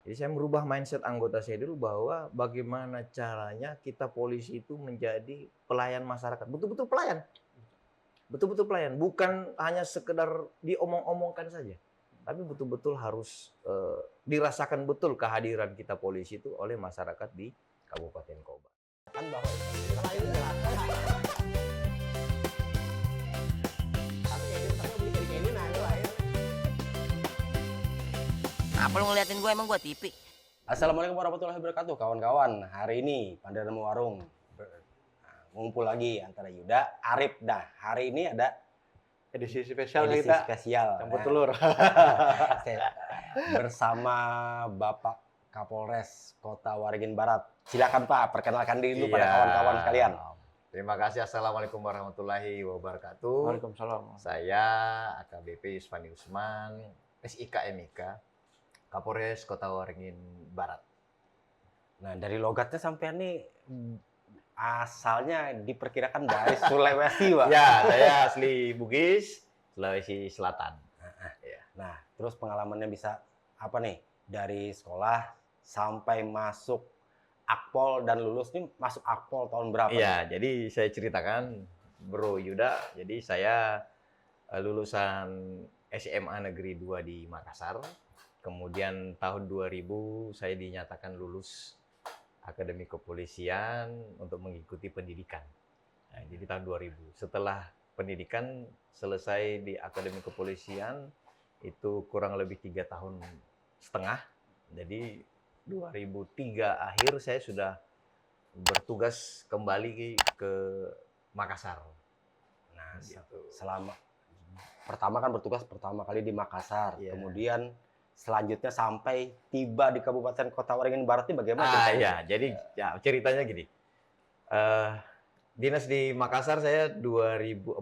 Jadi saya merubah mindset anggota saya dulu bahwa bagaimana caranya kita polisi itu menjadi pelayan masyarakat, betul-betul pelayan. Betul-betul pelayan, bukan hanya sekedar diomong-omongkan saja. Tapi betul-betul harus dirasakan betul kehadiran kita polisi itu oleh masyarakat di Kabupaten Kobar. Kan bahwa Apa lu ngeliatin gue, emang gue TV? Assalamualaikum warahmatullahi wabarakatuh, kawan-kawan. Hari ini Pandai Nemu Warung ngumpul lagi antara Yuda, Arif. Nah, hari ini ada Edisi spesial edisi kita spesial campur telur. bersama Bapak Kapolres Kota Waringin Barat. Silakan Pak, perkenalkan diri dulu pada Iya. kawan-kawan sekalian. Terima kasih. Assalamualaikum warahmatullahi wabarakatuh. Waalaikumsalam. Saya AKBP Yusfani Usman, SIK MIK, Kapolres Kota Waringin Barat. Nah, dari logatnya sampean nih asalnya diperkirakan dari Sulawesi, Pak. Ya, saya asli Bugis, Sulawesi Selatan. Nah, terus pengalamannya bisa apa nih? Dari sekolah sampai masuk Akpol dan lulus nih, masuk Akpol tahun berapa? Iya, jadi saya ceritakan, Bro Yuda. Jadi saya lulusan SMA Negeri 2 di Makassar. Kemudian tahun 2000 saya dinyatakan lulus Akademi Kepolisian untuk mengikuti pendidikan. Nah, jadi tahun 2000. Setelah pendidikan selesai di Akademi Kepolisian, itu kurang lebih 3,5 tahun. Jadi 2003 akhir saya sudah bertugas kembali ke Makassar. Nah, Gitu. selama pertama kan bertugas pertama kali di Makassar, Iya. kemudian selanjutnya sampai tiba di Kabupaten Kota Waringin Barat ini bagaimana? ceritanya? Ya, jadi ya, ceritanya gini. Dinas di Makassar saya 2004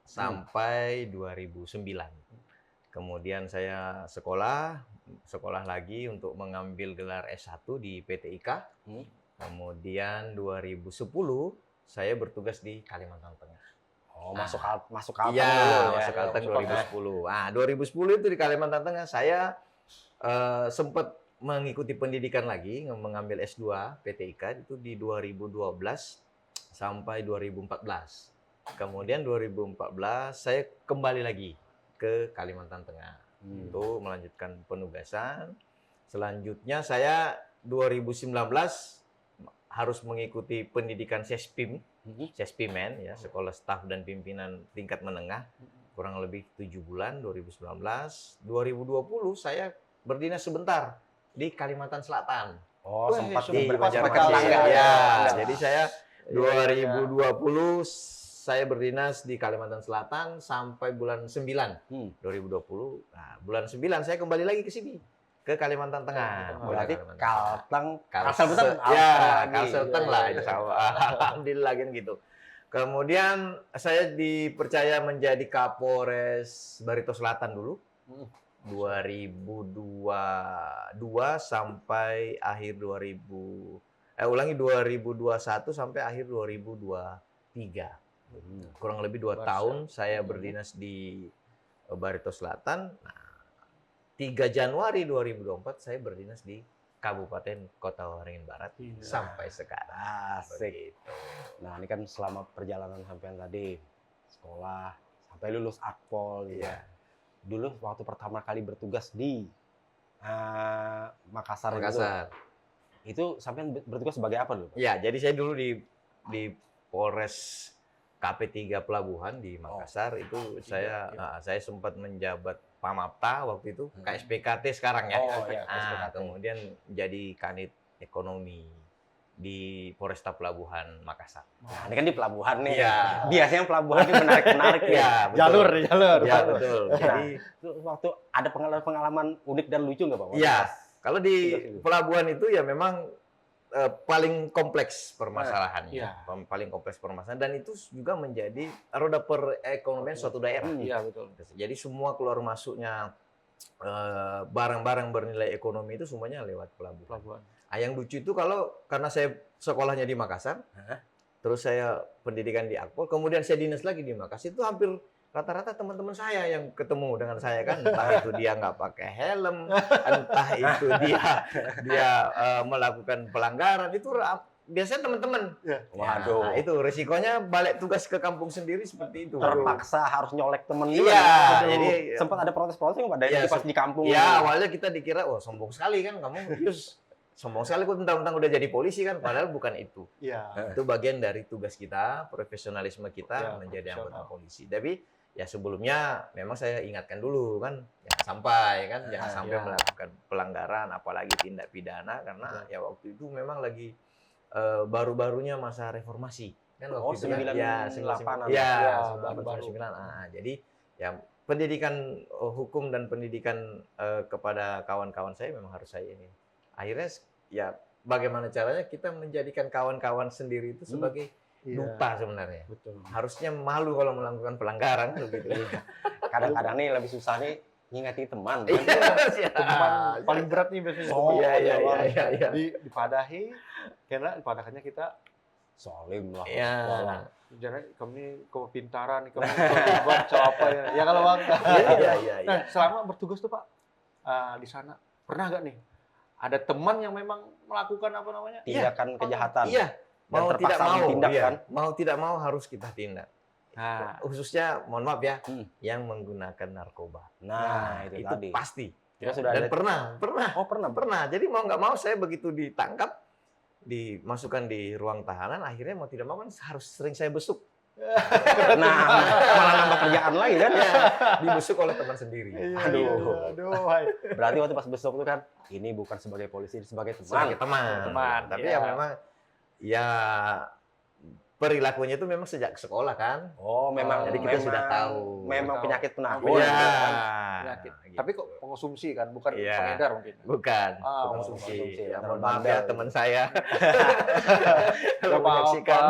sampai 2009. Kemudian saya sekolah lagi untuk mengambil gelar S1 di PTIK. Hmm. Kemudian 2010 saya bertugas di Kalimantan Tengah. Oh, masuk Kalteng Iya, dulu ya. masuk Kalteng Masuk Kalteng. 2010. Nah, 2010 itu di Kalimantan Tengah saya sempat mengikuti pendidikan lagi, mengambil S2 PTIK itu di 2012 sampai 2014. Kemudian 2014 saya kembali lagi ke Kalimantan Tengah untuk melanjutkan penugasan. Selanjutnya saya 2019 harus mengikuti pendidikan Sespim, Sespimen ya, Sekolah Staf dan Pimpinan Tingkat Menengah, kurang lebih 7 bulan 2019. 2020 saya berdinas sebentar di Kalimantan Selatan. Oh, Wah, sempat sempat di Banjarmasin. Banjarmasin. Ya, Ya. jadi saya Iya, 2020 saya berdinas di Kalimantan Selatan sampai bulan 9 Hmm. 2020. Nah, bulan 9 saya kembali lagi ke sini, ke Kalimantan Tengah. Berarti Kalimantan Tengah. Kalteng, Kalsel, Kalsel ya, lagi. Kalselteng Iya, lah, iya, insya Allah. Alhamdulillah kan gitu. Kemudian saya dipercaya menjadi Kapolres Barito Selatan dulu. 2022 sampai akhir 2021 sampai akhir 2023. Kurang lebih 2 tahun saya berdinas di Barito Selatan. Nah, 3 Januari 2024 saya berdinas di Kabupaten Kota Waringin Barat sampai sekarang. Asik. Begitu. Nah, ini kan selama perjalanan sampean tadi sekolah sampai lulus Akpol gitu. Iya. Dulu waktu pertama kali bertugas di Makassar, Makassar. itu sampean bertugas sebagai apa dulu? Ya, jadi saya dulu di Polres KP3 Pelabuhan di Makassar itu saya sempat menjabat Pamapta waktu itu, KSPKT sekarang ya. Oh, iya, KSPKT. Kemudian jadi Kanit Ekonomi di Polresta Pelabuhan Makassar. Nah, ini kan di pelabuhan nih. Iya. Biasanya pelabuhan ini menarik-menarik ya. Iya, betul. Jalur. Ya, betul. Jadi Itu waktu ada pengalaman unik dan lucu nggak, Pak? iya, kalau di Tugas itu. pelabuhan itu ya memang paling kompleks permasalahannya. Iya. Paling kompleks permasalahan dan itu juga menjadi roda perekonomian suatu daerah. Iya, betul. Jadi semua keluar masuknya barang-barang bernilai ekonomi itu semuanya lewat pelabuhan. Pelabuhan. Yang lucu itu karena saya sekolahnya di Makassar, terus saya pendidikan di Akpol, kemudian saya dinas lagi di Makassar, itu hampir rata-rata teman-teman saya yang ketemu dengan saya kan, entah itu dia nggak pakai helm, entah itu dia melakukan pelanggaran, itu biasanya teman-teman. Waduh. Nah, itu resikonya balik tugas ke kampung sendiri seperti itu. Terpaksa harus nyolek temen juga. Iya, Aduh. jadi sempat ada protes-protes nggak Pak dari Iya, pas di kampung? ya awalnya kita dikira, oh sombong sekali kan kamu, Yus. Sombong sekali kok tentang udah jadi polisi kan, padahal bukan itu. Iya. Itu bagian dari tugas kita, profesionalisme kita Ya, menjadi anggota profesional. polisi. Tapi ya sebelumnya memang saya ingatkan dulu kan, jangan sampai ya. melakukan pelanggaran, apalagi tindak pidana karena ya waktu itu memang lagi baru-barunya masa reformasi kan Oh, waktu itu kan. 98-an. Ya, Ya, 98, baru-baru. 99. Jadi ya pendidikan hukum dan pendidikan kepada kawan-kawan saya memang harus saya ini. Akhirnya ya bagaimana caranya kita menjadikan kawan-kawan sendiri itu sebagai Iya. duta sebenarnya. Betul. Harusnya malu kalau melakukan pelanggaran begitu. Kadang-kadang nih lebih susah nih ngingati teman. Teman paling berat nih biasanya. Oh, teman. iya. Dipadahi, karena dipadahannya kita Solim lah. Iya. jangan kamu ini kepintaran, kamu hebat, apa ya? Ya kalau Bang. Iya. Nah, selama bertugas tuh Pak di sana pernah nggak nih ada teman yang memang melakukan apa namanya? Tindakan kejahatan. Iya. Dan Mau tidak terpaksa mau, ditindak, iya. kan? Mau tidak mau harus kita tindak. Nah, Khususnya, mohon maaf ya, Hmm. yang menggunakan narkoba. Nah, itu tadi. pasti. Kita sudah Dan ada. pernah. Oh, pernah. Jadi mau nggak mau saya begitu ditangkap, dimasukkan di ruang tahanan, akhirnya mau tidak mau kan harus sering saya besuk. Nah, malah nambah kerjaan lagi kan? Ya, dibesuk oleh teman sendiri. aduh, hai. Berarti waktu pas besok itu kan, ini bukan sebagai polisi, sebagai teman. Sebagai teman. Teman, Tapi ya. ya memang, ya perilakunya itu memang sejak sekolah kan. Oh, memang. Jadi kita sudah tahu. Memang Tahu. penyakit penahun. Oh, Iya. Penyakit. gitu. Tapi kok pengonsumsi kan, bukan Iya. pengedar mungkin. Bukan, Ah, konsumsi. konsumsi. Ya, mohon Bandel. maaf ya teman saya. Kalau Gak menyaksikan.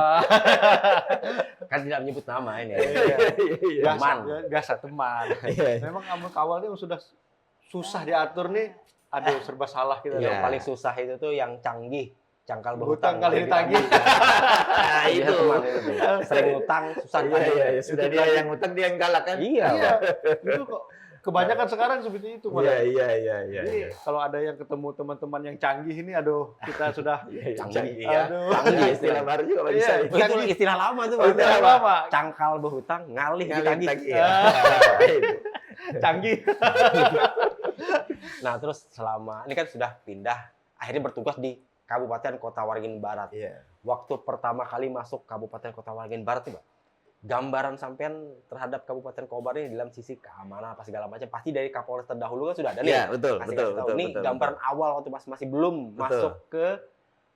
Kan tidak menyebut nama ini. Iya. Biasa, Teman. biasa teman. Iya. Memang kawalnya sudah susah diatur nih. Aduh, serba salah kita. Iya. Yang paling susah itu tuh yang canggih. Cangkal Berhutang berhutang. kali ditagih. Nah, Iya, itu. teman itu tuh. Sering utang, susah ditagih. Iya. Sudah dia yang utang, dia yang galak kan? Iya. Iya, itu kok kebanyakan sekarang seperti itu. malah. Iya. Jadi kalau ada yang ketemu teman-teman yang canggih ini, aduh, kita sudah Canggih ya. Aduh. Canggih, istilah baru juga Pak, bisa. Iya. itu. Itu istilah lama tuh. Oh, Pak. istilah lama. Cangkal berhutang, ngalih Galak ditagih. lagi ya. Itu. Canggih. Nah, terus selama ini kan sudah pindah, akhirnya bertugas di Kabupaten Kota Waringin Barat. Iya. Waktu pertama kali masuk Kabupaten Kota Waringin Barat nih, Pak. Gambaran sampean terhadap Kabupaten Kobar ini dalam sisi keamanan apa segala macam pasti dari Kapolres terdahulu kan sudah ada nih. Iya, betul. Kasih tahu. Ini gambaran awal waktu masih belum Betul. masuk ke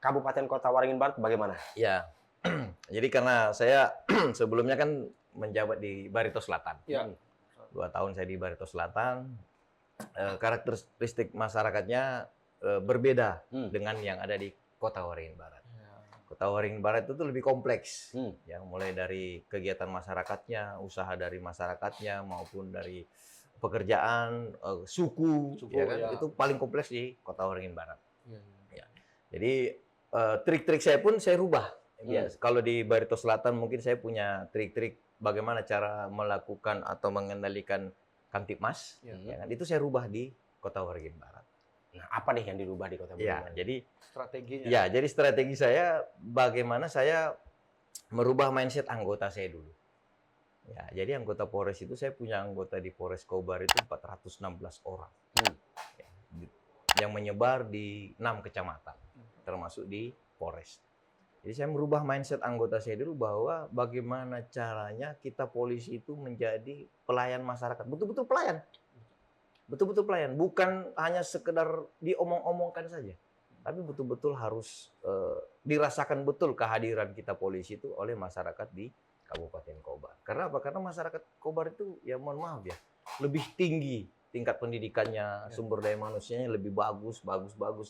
Kabupaten Kota Waringin Barat bagaimana? Iya. Jadi karena saya sebelumnya kan menjabat di Barito Selatan. Iya. 2 tahun saya di Barito Selatan. Karakteristik masyarakatnya berbeda dengan yang ada di Kota Waringin Barat. Kota Waringin Barat itu tuh lebih kompleks, ya, mulai dari kegiatan masyarakatnya, usaha dari masyarakatnya maupun dari pekerjaan, suku, ya kan, ya. itu paling kompleks di Kota Waringin Barat. Iya. Jadi trik-trik saya pun saya rubah. Ya, kalau di Barito Selatan mungkin saya punya trik-trik bagaimana cara melakukan atau mengendalikan Kamtipmas, ya kan, itu saya rubah di Kota Waringin Barat. Nah, apa nih yang dirubah di Kota Waringin Ya, Barat? jadi Strateginya. ya, jadi strategi saya bagaimana saya merubah mindset anggota saya dulu. Ya, jadi anggota Polres itu saya punya anggota di Polres Kobar itu 416 orang. Ya, yang menyebar di 6 kecamatan, termasuk di Polres. Jadi saya merubah mindset anggota saya dulu bahwa bagaimana caranya kita polisi itu menjadi pelayan masyarakat, betul-betul pelayan. Betul-betul pelayan, bukan hanya sekedar diomong-omongkan saja. Tapi betul-betul harus dirasakan betul kehadiran kita polisi itu oleh masyarakat di Kabupaten Kobar. Karena apa? Karena masyarakat Kobar itu, ya mohon maaf ya, lebih tinggi tingkat pendidikannya, sumber daya manusianya lebih bagus,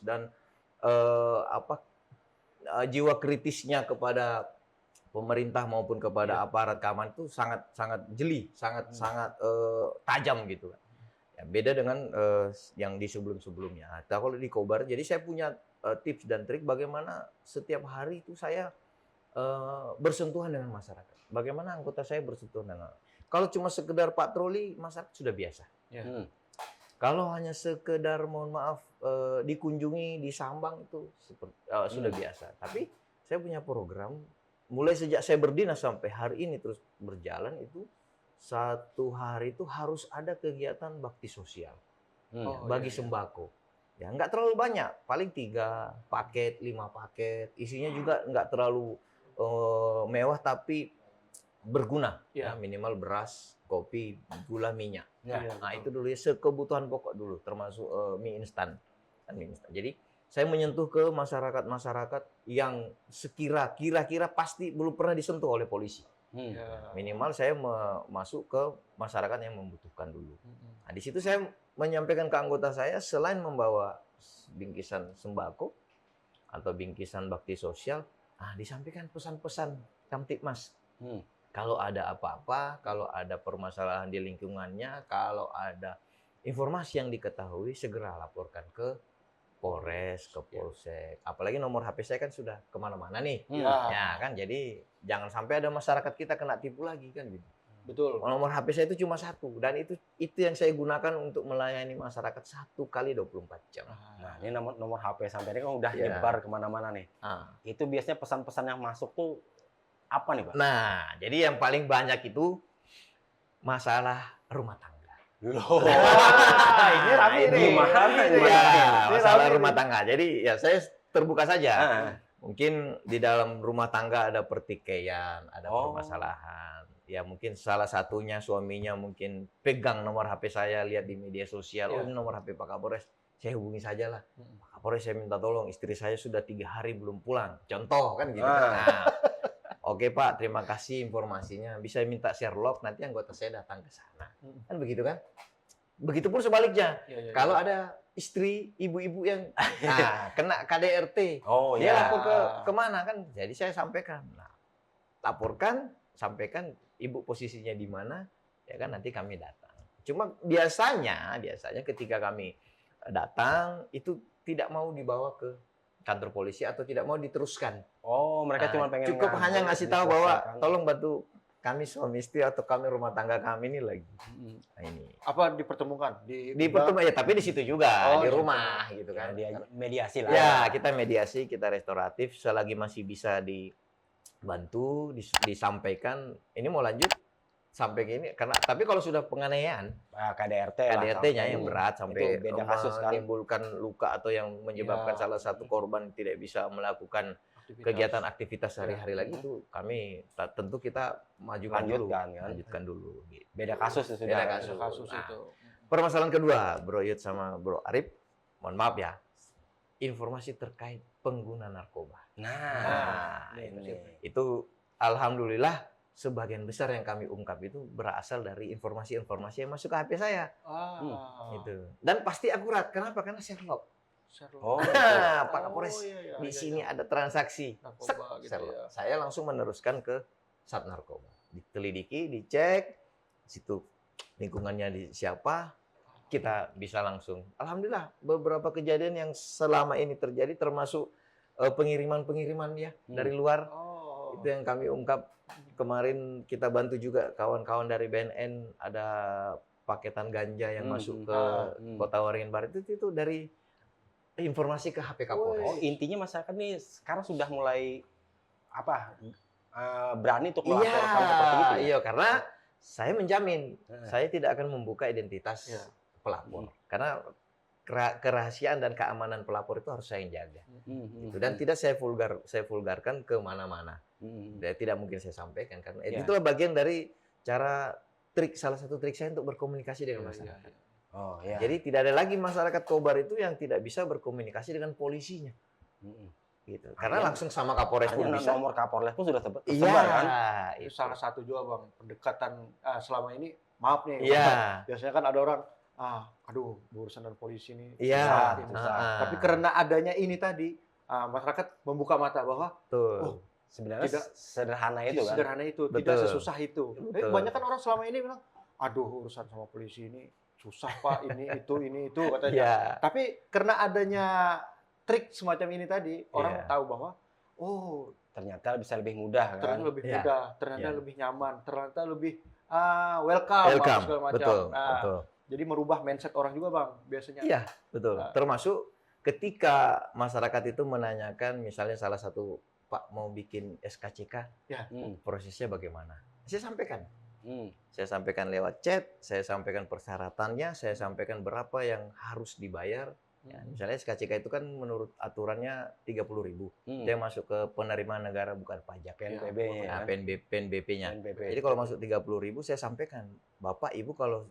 dan jiwa kritisnya kepada pemerintah maupun kepada aparat keamanan itu sangat jeli, sangat tajam gitu. Ya, beda dengan yang di sebelum-sebelumnya. Nah, kalau di Kobar, jadi saya punya tips dan trik bagaimana setiap hari itu saya bersentuhan dengan masyarakat. Bagaimana anggota saya bersentuhan dengan Kalau cuma sekedar patroli, masyarakat sudah biasa. Ya. Kalau hanya sekedar mohon maaf dikunjungi, disambang itu sudah biasa. Tapi saya punya program mulai sejak saya berdinas sampai hari ini terus berjalan itu satu hari itu harus ada kegiatan bakti sosial bagi sembako. Ya nggak terlalu banyak, paling 3 paket, 5 paket. Isinya juga nggak terlalu mewah tapi berguna. Ya, minimal beras, kopi, gula, minyak. Nah itu dulu ya kebutuhan pokok dulu, termasuk mie instan. Jadi saya menyentuh ke masyarakat-masyarakat yang kira-kira pasti belum pernah disentuh oleh polisi. Minimal saya masuk ke masyarakat yang membutuhkan dulu. Nah, di situ saya menyampaikan ke anggota saya selain membawa bingkisan sembako atau bingkisan bakti sosial, disampaikan pesan-pesan Kamtibmas. Kalau ada apa-apa, kalau ada permasalahan di lingkungannya, kalau ada informasi yang diketahui, segera laporkan ke Polres, ke Polsek. Apalagi nomor HP saya kan sudah kemana-mana nih. Ya kan, jadi jangan sampai ada masyarakat kita kena tipu lagi kan gitu. Betul. Nomor HP saya itu cuma 1 dan itu yang saya gunakan untuk melayani masyarakat 1 kali 24 jam. Nah, ini nomor HP sampai ini kan udah nyebar kemana-mana nih. Itu biasanya pesan-pesan yang masuk tuh apa nih, Pak? Nah, jadi yang paling banyak itu masalah rumah tangga. Ini rame nih. Masalah rumah tangga. Jadi ya saya terbuka saja. Mungkin di dalam rumah tangga ada pertikaian, ada permasalahan. Ya mungkin salah satunya suaminya mungkin pegang nomor HP saya, lihat di media sosial, ini nomor HP Pak Kapolres. Saya hubungi saja lah. Pak Kapolres, saya minta tolong, istri saya sudah 3 hari belum pulang. Contoh kan gitu. Oke Pak, terima kasih informasinya. Bisa minta share log, nanti anggota saya datang ke sana. Kan begitu kan? Begitupun sebaliknya. Kalau ada istri, ibu-ibu yang kena KDRT, dia lapor ke mana kan? Jadi saya sampaikan. Nah, laporkan, sampaikan ibu posisinya di mana, ya kan nanti kami datang. Cuma biasanya ketika kami datang itu tidak mau dibawa ke kantor polisi atau tidak mau diteruskan. Mereka cuma pengen cukup hanya ngasih tahu bahwa tolong bantu kami suami istri atau kami rumah tangga kami ini lagi. Nah, ini. Apa dipertemukan? Dipertemukan ya, tapi di situ juga di rumah gitu kan. Dia mediasi lah. Ya, kita mediasi, kita restoratif selagi masih bisa dibantu, disampaikan. Ini mau lanjut sampai gini karena tapi kalau sudah penganiayaan KDRT-nya yang berat sampai beda kasus kan, menimbulkan luka atau yang menyebabkan salah satu korban tidak bisa melakukan kegiatan aktivitas sehari-hari lagi itu kami tentu kita lanjutkan dulu gitu. Beda kasus itu sudah. Beda kasus itu. Permasalahan kedua, Bro Yud sama Bro Arif, mohon maaf ya. Informasi terkait pengguna narkoba. Nah, ini itu alhamdulillah sebagian besar yang kami ungkap itu berasal dari informasi-informasi yang masuk ke HP saya. Gitu. Dan pasti akurat. Kenapa? Karena Sherlock. Pak Kapolres, di sini ada transaksi. Gitu ya. Saya langsung meneruskan ke Sat Narkoba. Ditelidiki, dicek, situ lingkungannya di siapa, kita bisa langsung. Alhamdulillah, beberapa kejadian yang selama ini terjadi termasuk pengiriman-pengiriman ya dari luar. Itu yang kami ungkap. Kemarin kita bantu juga kawan-kawan dari BNN, ada paketan ganja yang masuk ke Kota Waringin Barat itu dari informasi ke HP Kapolres. Intinya masyarakat nih sekarang sudah mulai berani untuk melaporkan seperti itu. Iya, karena saya menjamin saya tidak akan membuka identitas pelapor. Karena kerahasiaan dan keamanan pelapor itu harus saya jaga. Dan tidak saya vulgarkan ke mana-mana. Tidak mungkin saya sampaikan karena itulah bagian dari salah satu trik saya untuk berkomunikasi dengan masyarakat. Jadi tidak ada lagi masyarakat Kobar itu yang tidak bisa berkomunikasi dengan polisinya. Gitu. Karena langsung sama Kapolres pun bisa. Nomor Kapolres pun sudah tersebar kan. Itu salah satu juga Bang, pendekatan selama ini, maaf nih. Biasanya kan ada orang urusan dengan polisi ini susah. Tapi karena adanya ini tadi, masyarakat membuka mata bahwa sebenarnya tidak sederhana itu kan. Sederhana itu, tidak sesusah itu. Tapi banyak kan orang selama ini bilang, urusan sama polisi ini susah Pak, ini itu katanya. Tapi karena adanya trik semacam ini tadi, orang tahu bahwa ternyata bisa lebih mudah kan. Ternyata lebih mudah, ternyata lebih nyaman, ternyata lebih welcome, Welcome, segala macam. betul, Nah, betul. jadi merubah mindset orang juga bang biasanya. Iya, betul. Nah. Termasuk ketika masyarakat itu menanyakan, misalnya salah satu Pak mau bikin SKCK, Ya. prosesnya bagaimana? Saya sampaikan. Hmm. Saya sampaikan lewat chat, saya sampaikan persyaratannya, saya sampaikan berapa yang harus dibayar. Ya, misalnya SKCK itu kan menurut aturannya 30.000. Itu yang masuk ke penerimaan negara bukan pajak. PNBP-nya. PNBP-nya. PNBP. Jadi kalau masuk 30.000 saya sampaikan, Bapak Ibu kalau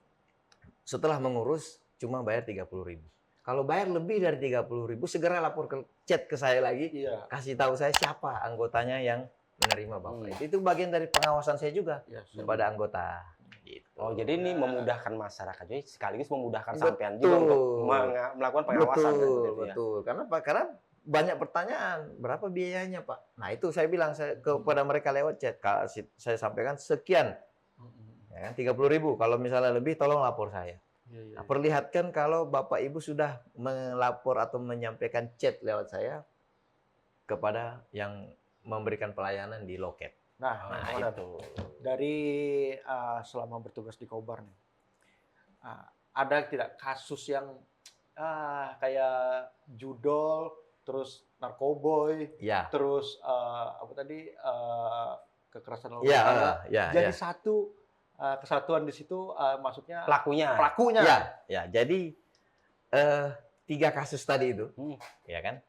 setelah mengurus cuma bayar 30.000. Kalau bayar lebih dari 30.000 segera lapor ke chat ke saya lagi. Iya. Kasih tahu saya siapa anggotanya yang menerima Bapak. Itu bagian dari pengawasan saya juga kepada anggota. Gitu. Oh, jadi ini memudahkan masyarakat, jadi sekaligus memudahkan sampean juga untuk melakukan pengawasan. Betul. Karena apa? Karena banyak pertanyaan, berapa biayanya Pak? Nah itu saya bilang kepada mereka lewat chat, saya sampaikan sekian, ya kan 30.000. Kalau misalnya lebih, tolong lapor saya. Nah, perlihatkan kalau Bapak Ibu sudah melapor atau menyampaikan chat lewat saya kepada yang memberikan pelayanan di loket. Nah itu dari selama bertugas di Kobar nih, ada tidak kasus yang kayak judol, terus narkoboy, terus apa tadi kekerasan lalu lintas, jadi satu kesatuan di situ, maksudnya pelakunya. Ya, jadi 3 kasus tadi itu, ya kan?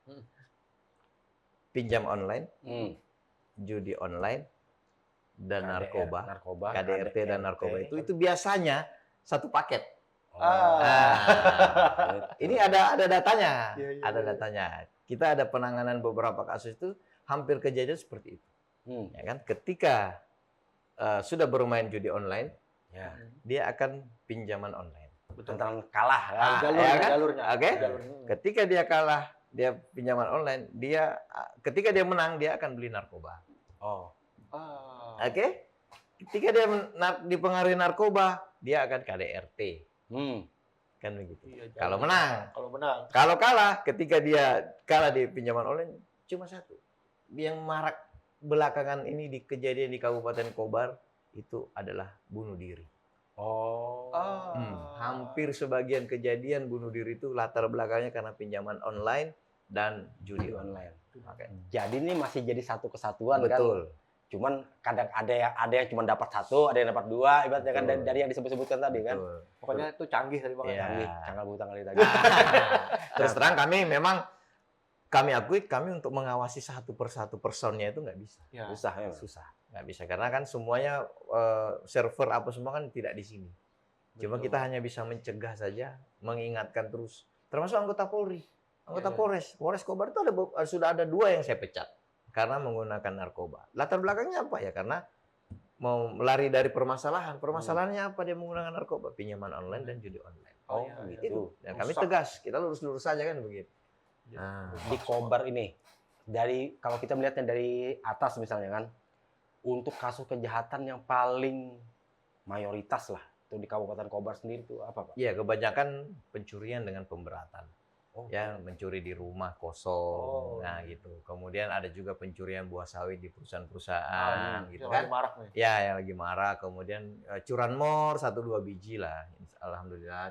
Pinjam online, judi online, dan narkoba, KDRT dan narkoba itu biasanya satu paket. Ini ada datanya, datanya. Kita ada penanganan beberapa kasus itu hampir kejadian seperti itu, ya kan? Ketika sudah bermain judi online, dia akan pinjaman online. Tentang kalah, jalurnya. Oke. Ketika dia kalah, dia pinjaman online, ketika dia menang dia akan beli narkoba. Oke. Ketika dia dipengaruhi narkoba, dia akan KDRT. Kan begitu. Kalau menang. Kalau kalah, ketika dia kalah di pinjaman online, cuma satu. Yang marak belakangan ini di kejadian di Kabupaten Kobar itu adalah bunuh diri. Hampir sebagian kejadian bunuh diri itu latar belakangnya karena pinjaman online dan judi online. Jadi ini masih jadi satu kesatuan. Betul. Kan? Cuman kadang ada yang cuma dapat 1, ada yang dapat 2, ibaratnya kan dari yang disebut-sebutkan tadi. Betul. Kan. Pokoknya itu canggih tadi Bang. Canggih, canggah butang kali tadi. Terus terang kami akui untuk mengawasi satu persatu personnya itu nggak bisa. Susah. Nggak bisa karena kan semuanya server apa semua kan tidak di sini. Cuma kita hanya bisa mencegah saja, mengingatkan terus. Termasuk anggota Polri, anggota Polres Kobar itu sudah ada 2 yang saya pecat karena menggunakan narkoba. Latar belakangnya apa ya? Karena mau lari dari permasalahan. Permasalahannya apa dia menggunakan narkoba? Pinjaman online dan judi online. Gitu. Dan kami tegas, kita lurus-lurus saja kan begitu. Di Kobar ini, kalau kita melihatnya dari atas misalnya kan, untuk kasus kejahatan yang paling mayoritas lah, itu di Kabupaten Kobar sendiri itu apa Pak? Iya, kebanyakan pencurian dengan pemberatan. Ya, mencuri di rumah kosong, nah gitu. Kemudian ada juga pencurian buah sawit di perusahaan-perusahaan, gitu kan? Ya, yang lagi marak. Kemudian curanmor 1-2 biji lah. Alhamdulillah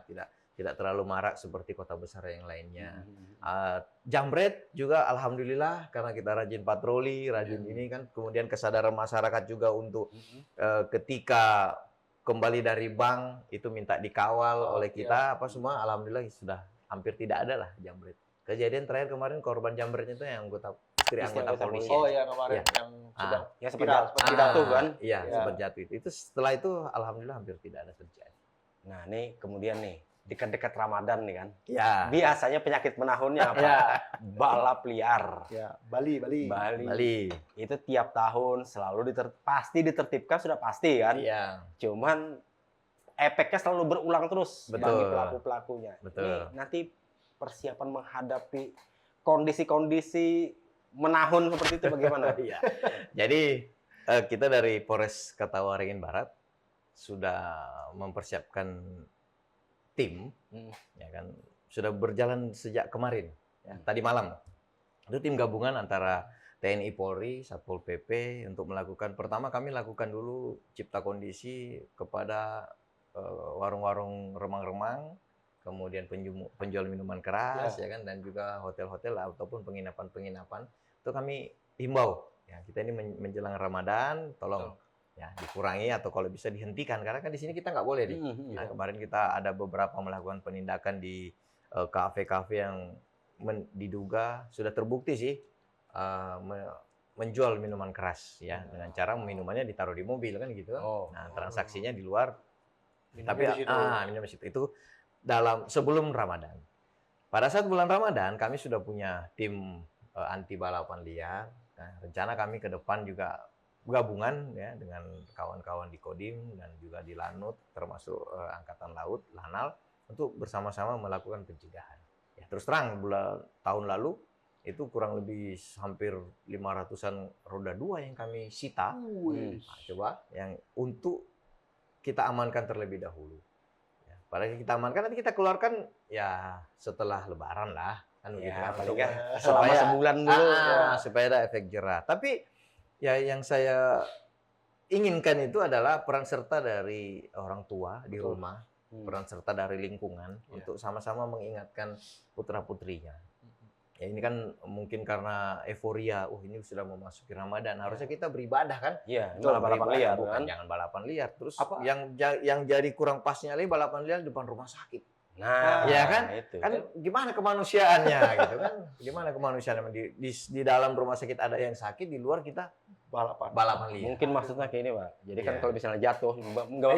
tidak terlalu marak seperti kota besar yang lainnya. Jambret juga alhamdulillah karena kita rajin patroli, rajin ini kan. Kemudian kesadaran masyarakat juga untuk ketika kembali dari bank itu minta dikawal oleh kita apa semua, alhamdulillah sudah hampir tidak ada lah jambret. Kejadian terakhir kemarin korban jambretnya itu yang istri anggota polisi. Yang kemarin yang sempat jatuh kan? Iya, sempat jatuh itu. Setelah itu alhamdulillah hampir tidak ada terjadi. Nah, nih kemudian nih dekat-dekat Ramadan nih kan. Ya. Biasanya penyakit menahunnya apa? Balap liar. Bali. Itu tiap tahun selalu pasti ditertibkan, sudah pasti kan? Iya. Cuman efeknya selalu berulang terus bagi pelaku-pelakunya. Betul. Ini nanti persiapan menghadapi kondisi-kondisi menahun seperti itu bagaimana? Jadi kita dari Polres Ketawaringin Barat sudah mempersiapkan tim, ya kan, sudah berjalan sejak kemarin, ya, tadi malam. Itu tim gabungan antara TNI Polri, Satpol PP untuk melakukan, pertama kami lakukan dulu cipta kondisi kepada warung-warung remang-remang, kemudian penjual minuman keras ya kan, dan juga hotel-hotel ataupun penginapan-penginapan. Itu kami himbau ya, kita ini menjelang Ramadan tolong ya dikurangi atau kalau bisa dihentikan, karena kan di sini kita nggak boleh nih. Nah, kemarin kita ada beberapa melakukan penindakan di kafe-kafe yang diduga sudah terbukti sih menjual minuman keras ya, dengan cara minumannya ditaruh di mobil kan gitu. Nah, transaksinya di luar, tapi minum di situ. Itu dalam sebelum Ramadan. Pada saat bulan Ramadan kami sudah punya tim anti balapan liar. Nah, rencana kami ke depan juga gabungan ya dengan kawan-kawan di Kodim dan juga di Lanut, termasuk Angkatan Laut, Lanal, untuk bersama-sama melakukan pencegahan. Ya, terus terang tahun lalu itu kurang lebih hampir 500-an roda 2 yang kami sita. Nah, coba yang untuk kita amankan terlebih dahulu. Ya, padahal kita amankan nanti kita keluarkan ya setelah Lebaran lah kan, ya, begitu paling selama sebulan dulu supaya ada efek jerah. Tapi ya yang saya inginkan itu adalah peran serta dari orang tua di rumah, peran serta dari lingkungan untuk sama-sama mengingatkan putra-putrinya. Ya ini kan mungkin karena euforia, ini sudah memasuki Ramadan, harusnya kita beribadah kan? Iya, balapan liar bukan kan? jangan balapan liar. Terus yang jadi kurang pasnya lagi balapan liar di depan rumah sakit. Nah, ya kan? Itu. Kan gimana kemanusiaannya gitu kan? Gimana kemanusiaannya di dalam rumah sakit ada yang sakit, di luar kita balapan liar. Mungkin maksudnya kayak ini, Pak. Jadi kan kalau misalnya jatuh enggak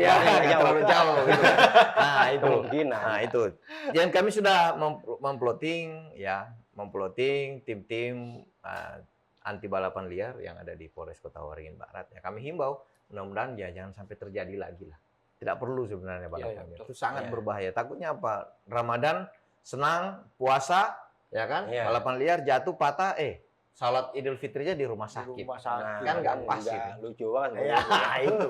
terlalu jauh gitu. Nah, itu. Kemungkinan. Nah, itu. Dan kami sudah memploting tim-tim anti balapan liar yang ada di Polres Kota Waringin Barat. Ya, kami himbau mudah-mudahan ya jangan sampai terjadi lagi lah. Tidak perlu sebenarnya balapan liar. Itu sangat berbahaya. Takutnya apa? Ramadan senang, puasa, ya kan? Balapan liar jatuh patah, salat Idul Fitrinya di rumah sakit. Kan nggak pas itu. Lucu banget. Ya, itu.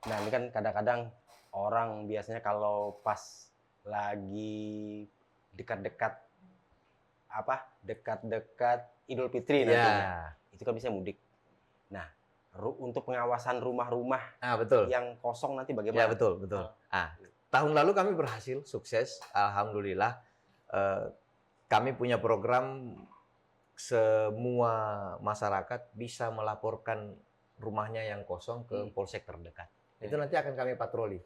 Nah, ini kan kadang-kadang orang biasanya kalau pas lagi dekat-dekat Idul Fitri nantinya, itu kan bisa mudik. Nah, untuk pengawasan rumah-rumah betul. yang kosong nanti bagaimana? Ya, betul. Tahun lalu kami berhasil, sukses, alhamdulillah. Kami punya program semua masyarakat bisa melaporkan rumahnya yang kosong ke polsek terdekat. Itu nanti akan kami patroli,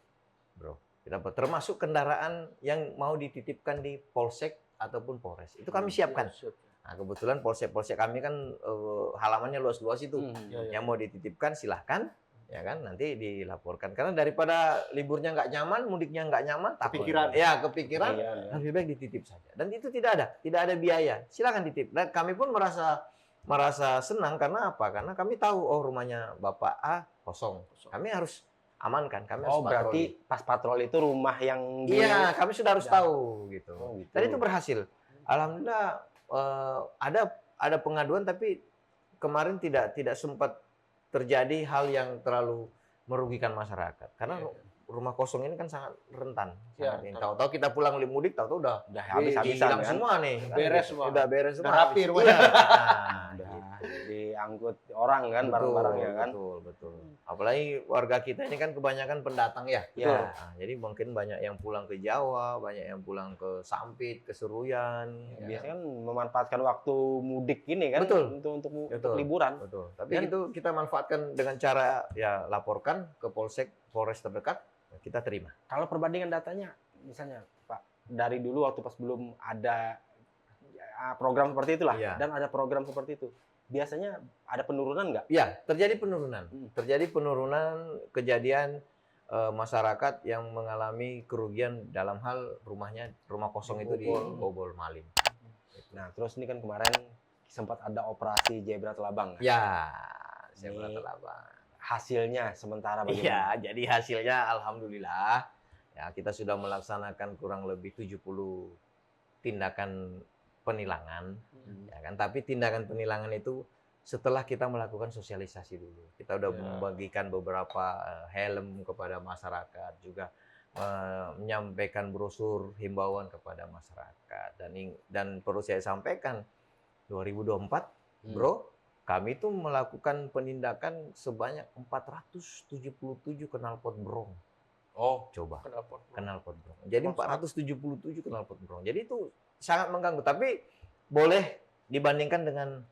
bro. Termasuk kendaraan yang mau dititipkan di polsek ataupun polres. Itu kami siapkan. Nah, kebetulan polsek-polsek kami kan halamannya luas-luas itu. Yang mau dititipkan silahkan, ya kan, nanti dilaporkan. Karena daripada liburnya nggak nyaman, mudiknya nggak nyaman, kepikiran, lebih baik dititip saja. Dan itu tidak ada biaya. Silakan titip. Dan kami pun merasa senang karena apa? Karena kami tahu rumahnya Bapak A kosong. Kami harus amankan. Kami harus patroli. Berarti pas patroli itu rumah yang kami sudah harus tahu gitu. Gitu. Dan itu berhasil. Alhamdulillah ada pengaduan, tapi kemarin tidak sempat terjadi hal yang terlalu merugikan masyarakat. Karena rumah kosong ini kan sangat rentan. Tahu-tahu kita pulang mudik, tahu-tahu udah habis-habisan kan? semua nih. Beres semua. Udah beres semua. Udah rapi rumahnya. Diangkut orang kan, barang-barangnya kan. Betul. Apalagi warga kita ini kan kebanyakan pendatang ya. Nah, jadi mungkin banyak yang pulang ke Jawa, banyak yang pulang ke Sampit, ke Seruyan. Biasanya kan memanfaatkan waktu mudik ini kan untuk liburan. Betul. Tapi itu kita manfaatkan dengan cara laporkan ke polres terdekat, kita terima. Kalau perbandingan datanya, misalnya Pak, dari dulu waktu pas belum ada program seperti itulah, dan ada program seperti itu, biasanya ada penurunan nggak? Ya, terjadi penurunan. Terjadi penurunan kejadian masyarakat yang mengalami kerugian dalam hal rumah kosong itu dibobol maling. Nah, terus ini kan kemarin sempat ada operasi Zebra Telabang. Ya, Zebra Telabang. Hasilnya sementara bagaimana? Iya, jadi hasilnya alhamdulillah ya kita sudah melaksanakan kurang lebih 70 tindakan penilangan, ya kan? Tapi tindakan penilangan itu setelah kita melakukan sosialisasi dulu. Kita udah membagikan beberapa helm kepada masyarakat, juga menyampaikan brosur himbauan kepada masyarakat. Dan perlu saya sampaikan, 2024, Bro, kami tuh melakukan penindakan sebanyak 477 knalpot brong. Oh, Coba. Knalpot. Knalpot brong. Jadi 477 knalpot brong. Jadi itu sangat mengganggu. Tapi boleh dibandingkan dengan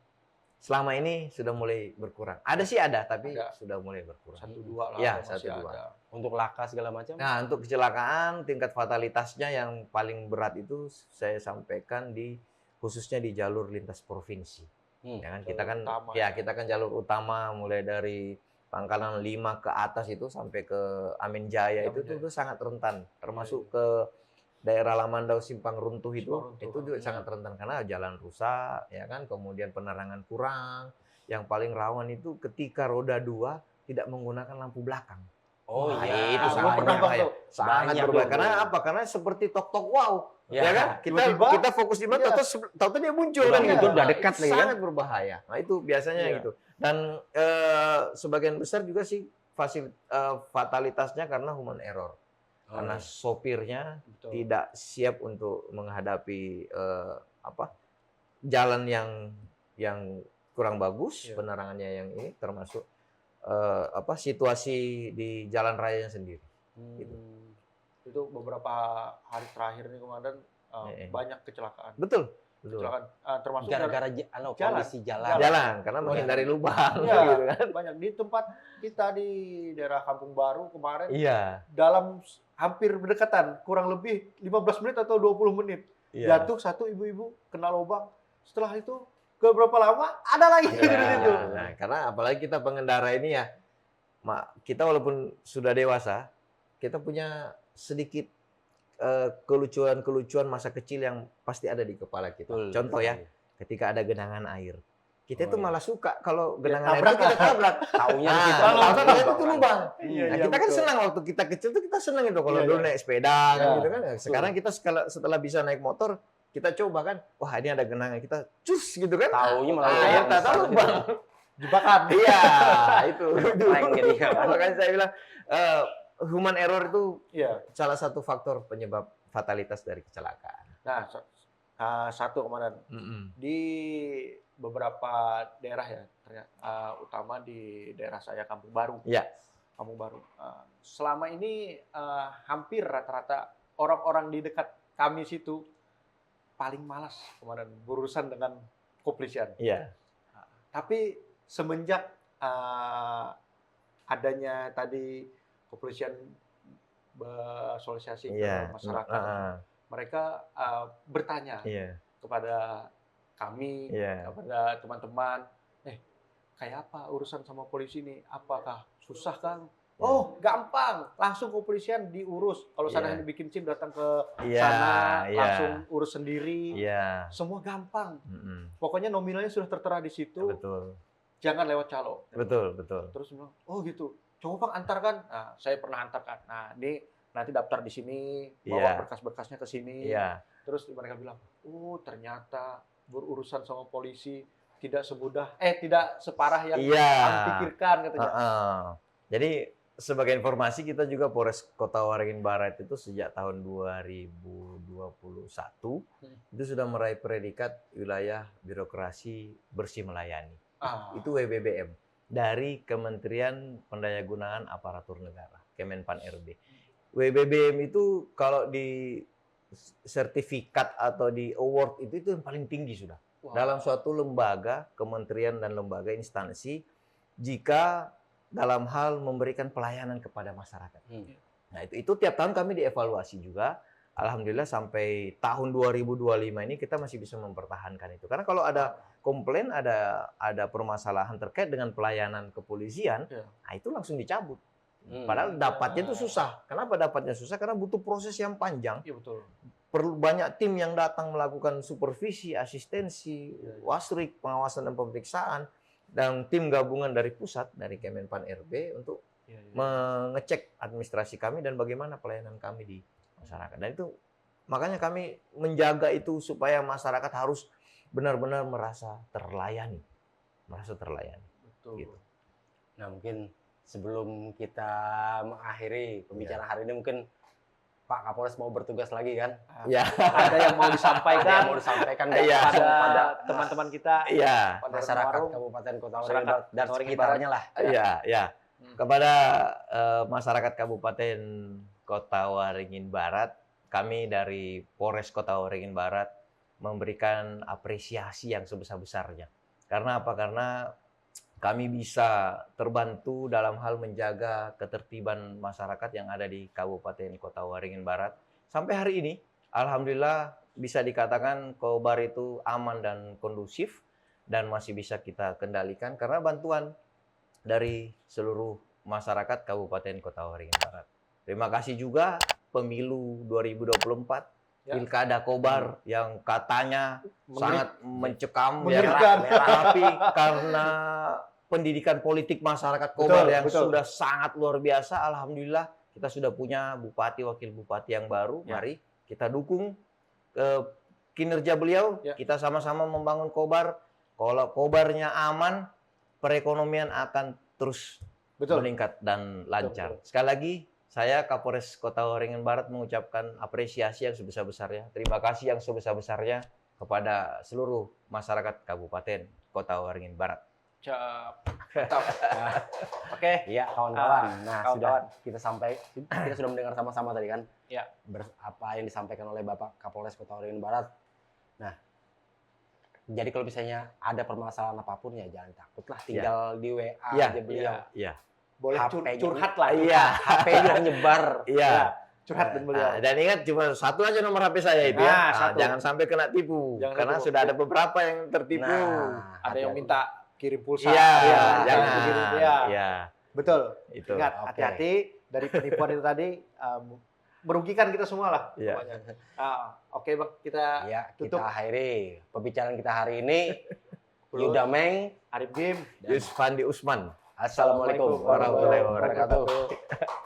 selama ini sudah mulai berkurang. Ada sih ada, tapi sudah mulai berkurang. 1-2 lah. Ya, masih 1-2. ada. untuk laka segala macam. Nah, untuk kecelakaan tingkat fatalitasnya yang paling berat itu saya sampaikan khususnya di jalur lintas provinsi. Ya kan kita kan utama, kita kan jalur utama mulai dari Pangkalan 5 ke atas itu sampai ke Amin Jaya itu sangat rentan, termasuk ke daerah Lamandau Simpang Runtuh itu juga sangat rentan karena jalan rusak ya kan, kemudian penerangan kurang. Yang paling rawan itu ketika roda 2 tidak menggunakan lampu belakang. Oh Wah, iya, itu sangat berbahaya. Sangat Banyak berbahaya. tuh. Karena apa? Karena seperti tok-tok wow. Ya, Ya kan? Kita fokus di mana, tahu dia muncul kan gitu. udah dekat lagi kan. Sangat berbahaya. Nah, itu biasanya gitu. Dan sebagian besar juga sih fatalitasnya karena human error. Karena sopirnya tidak siap untuk menghadapi jalan yang kurang bagus, penerangannya yang ini termasuk situasi di jalan rayanya sendiri. Gitu. Itu beberapa hari terakhir nih Komandan banyak kecelakaan. Betul. Kecelakaan termasuk gara-gara kondisi jalan. Jalan karena menghindari lubang Iya, gitu kan. banyak di tempat kita di daerah Kampung Baru kemarin. Iya. Dalam hampir berdekatan, kurang lebih 15 menit atau 20 menit. Iya. Jatuh satu ibu-ibu kena lubang. Setelah itu ke berapa lama ada lagi di situ. Nah, karena apalagi kita pengendara ini ya, kita walaupun sudah dewasa, kita punya sedikit kelucuan-kelucuan masa kecil yang pasti ada di kepala kita. Contoh ya, ketika ada genangan air. Kita tuh malah suka kalau genangan air itu kita tabrak. Taunya itu lubang. Nah, kita kan senang waktu kita kecil tuh kita senang itu kalau dulu naik sepeda kan gitu kan. Sekarang kita setelah bisa naik motor, kita coba kan, wah ini ada genangan, kita cus gitu kan. Taunya malah tak tahu lubang. Jebakan. Iya, itu. Makanya saya bilang human error itu salah satu faktor penyebab fatalitas dari kecelakaan. Nah, satu Komandan. Di beberapa daerah ya, utama di daerah saya Kampung Baru. Iya. Kampung Baru. Selama ini hampir rata-rata orang-orang di dekat kami situ paling malas Komandan berurusan dengan kepolisian. Iya. Tapi semenjak adanya tadi kepolisian bersosialisasi ke masyarakat, mereka bertanya kepada kami, kepada teman-teman, kayak apa urusan sama polisi ini? Apakah susah Kang? Oh, gampang, langsung kepolisian diurus. Kalau sana dibikin SIM datang ke sana, langsung urus sendiri. Semua gampang. Pokoknya nominalnya sudah tertera di situ. Betul. Jangan lewat calo. Betul. Terus bilang, oh gitu. Coba Bang antarkan. Nah, saya pernah antarkan. Nah, ini nanti daftar di sini, bawa berkas-berkasnya ke sini. Terus mereka bilang, oh ternyata berurusan sama polisi tidak separah yang kami pikirkan katanya. Jadi sebagai informasi kita juga Polres Kota Waringin Barat itu sejak tahun 2021 itu sudah meraih predikat wilayah birokrasi bersih melayani. Itu WBBM dari Kementerian Pendayagunaan Aparatur Negara, Kemenpan RB. WBBM itu kalau di sertifikat atau di award itu yang paling tinggi sudah. Dalam suatu lembaga, kementerian dan lembaga instansi jika dalam hal memberikan pelayanan kepada masyarakat. Nah, itu tiap tahun kami dievaluasi juga. Alhamdulillah sampai tahun 2025 ini kita masih bisa mempertahankan itu. Karena kalau ada komplain, ada permasalahan terkait dengan pelayanan kepolisian, nah itu langsung dicabut. Padahal dapatnya itu susah. Kenapa dapatnya susah? Karena butuh proses yang panjang. Iya betul. Perlu banyak tim yang datang melakukan supervisi, asistensi, wasrik, pengawasan dan pemeriksaan, dan tim gabungan dari pusat, dari Kemenpan RB untuk mengecek administrasi kami dan bagaimana pelayanan kami di masyarakat. Dan itu makanya kami menjaga itu supaya masyarakat harus benar-benar merasa terlayani. Betul. Gitu. Nah, mungkin sebelum kita mengakhiri pembicaraan hari ini, mungkin Pak Kapolres mau bertugas lagi kan? Ya. Ada yang mau Ada disampaikan yang mau disampaikan nggak Iya. pada teman-teman kita, Iya. pada masyarakat warung. Kabupaten Kota Waringin Masyarakat Barat dan Waringin sekitarnya lah. Iya, ya. Hmm. Kepada masyarakat Kabupaten Kota Waringin Barat, kami dari Polres Kota Waringin Barat memberikan apresiasi yang sebesar-besarnya. Karena apa? Karena kami bisa terbantu dalam hal menjaga ketertiban masyarakat yang ada di Kabupaten Kota Waringin Barat. Sampai hari ini, alhamdulillah bisa dikatakan Kobar itu aman dan kondusif dan masih bisa kita kendalikan karena bantuan dari seluruh masyarakat Kabupaten Kota Waringin Barat. Terima kasih juga pemilu 2024 Pilkada Kobar yang katanya sangat mencekam, Mengerikan. tapi karena pendidikan politik masyarakat Kobar yang betul. sudah sangat luar biasa, alhamdulillah kita sudah punya bupati, wakil bupati yang baru. Ya. Mari kita dukung kinerja beliau, Ya. kita sama-sama membangun Kobar. Kalau Kobarnya aman, perekonomian akan terus Betul. meningkat dan lancar. Betul. Sekali lagi, saya Kapolres Kota Waringin Barat mengucapkan apresiasi yang sebesar-besarnya. Terima kasih yang sebesar-besarnya kepada seluruh masyarakat Kabupaten Kota Waringin Barat. Mantap. Oke. Iya, kawan-kawan. Nah, kawan-kawan. kita sudah mendengar sama-sama tadi kan? Ya. Apa yang disampaikan oleh Bapak Kapolres Kota Waringin Barat. Nah, jadi kalau misalnya ada permasalahan apapun ya jangan takut lah, tinggal di WA Iya. aja beliau. Iya. Boleh HP-nya. curhat lah. Iya. HP-nya nyebar. Iya. Curhat dan beliau. Nah, dan ingat cuma satu aja nomor HP saya itu ya. Nah, Nah, satu. jangan sampai kena tipu. Jangan Karena tipu. sudah ada beberapa yang tertipu. Nah, Ada yang hati-hati. minta kirim pulsa. Iya, Ya, jangan. begini, ya. Iya, Betul. itu. Ingat, Oke. hati-hati dari penipuan itu tadi merugikan kita semua lah. Iya. pokoknya. Oke, Bang, kita Ya, tutup. kita akhiri pembicaraan kita hari ini. Belum. Yuda Meng. Arif Game. Yusfandi Usman. Assalamualaikum warahmatullahi warahmatullahi wabarakatuh.